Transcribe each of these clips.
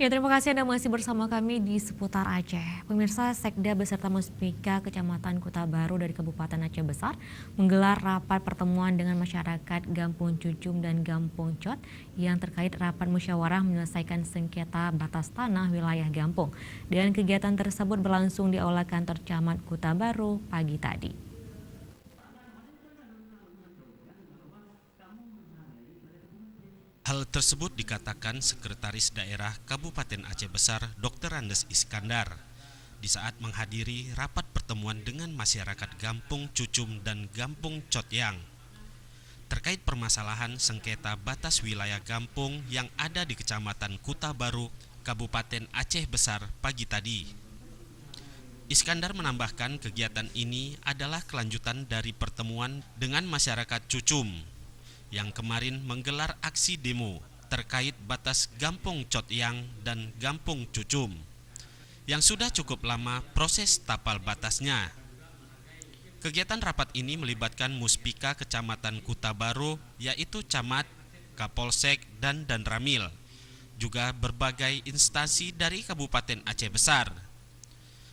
Ya, terima kasih Anda masih bersama kami di seputar Aceh. Pemirsa, Sekda beserta Muspika Kecamatan Kuta Baru dari Kabupaten Aceh Besar menggelar rapat pertemuan dengan masyarakat Gampung Cucum dan Gampung Cot yang terkait rapat musyawarah menyelesaikan sengketa batas tanah wilayah Gampung. Dan kegiatan tersebut berlangsung di Aula Kantor Camat Kuta Baru pagi tadi. Hal tersebut dikatakan Sekretaris Daerah Kabupaten Aceh Besar Dr. Andes Iskandar di saat menghadiri rapat pertemuan dengan masyarakat Gampung Cucum dan Gampung Cotyang terkait permasalahan sengketa batas wilayah Gampung yang ada di Kecamatan Kuta Baru, Kabupaten Aceh Besar pagi tadi. Iskandar menambahkan kegiatan ini adalah kelanjutan dari pertemuan dengan masyarakat Cucum yang kemarin menggelar aksi demo terkait batas Gampung Cotyang dan Gampung Cucum yang sudah cukup lama proses tapal batasnya. Kegiatan rapat ini melibatkan Muspika Kecamatan Kuta Baru yaitu Camat, Kapolsek, dan Danramil, juga berbagai instansi dari Kabupaten Aceh Besar.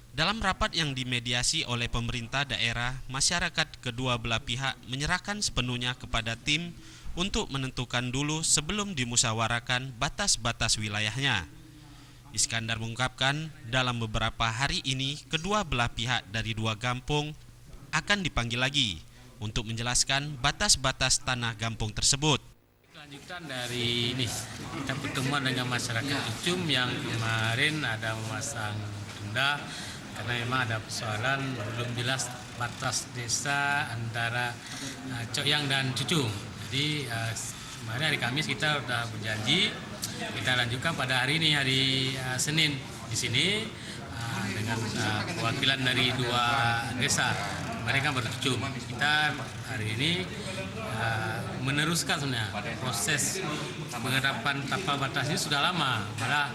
Dalam rapat yang dimediasi oleh pemerintah daerah, masyarakat kedua belah pihak menyerahkan sepenuhnya kepada tim untuk menentukan dulu sebelum dimusyawarahkan batas-batas wilayahnya. Iskandar mengungkapkan dalam beberapa hari ini kedua belah pihak dari dua kampung akan dipanggil lagi untuk menjelaskan batas-batas tanah kampung tersebut. Lanjutan dari ini, kita pertemuan dengan masyarakat Cucum yang kemarin ada memasang tenda karena memang ada persoalan belum jelas batas desa antara Cotyang dan Cucum. Jadi kemarin hari Kamis kita sudah berjanji kita lanjutkan pada hari ini, hari Senin di sini dengan perwakilan dari dua desa. Mereka bercucum. Kita hari ini meneruskan sebenarnya proses penerapan tapal batas ini sudah lama. Malah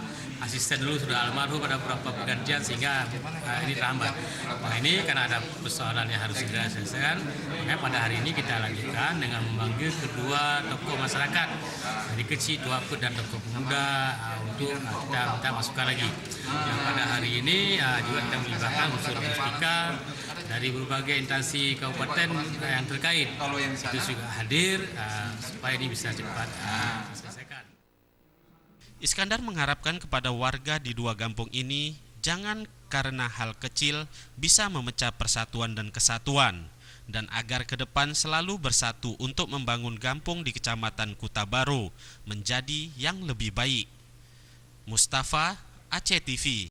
asisten dulu sudah almarhum pada beberapa pergantian sehingga ini terhambat. Nah ini karena ada persoalan yang harus segera diselesaikan, makanya pada hari ini kita lanjutkan dengan memanggil kedua tokoh masyarakat dari kecil, tua, dan tokoh pemuda untuk kita minta masukan lagi. Yang pada hari ini juga kita melibatkan unsur Muspika dari berbagai instansi kabupaten yang terkait. Itu juga hadir supaya ini bisa cepat diselesaikan. Iskandar mengharapkan kepada warga di dua kampung ini jangan karena hal kecil bisa memecah persatuan dan kesatuan, dan agar ke depan selalu bersatu untuk membangun kampung di Kecamatan Kuta Baru menjadi yang lebih baik. Mustafa, Aceh TV.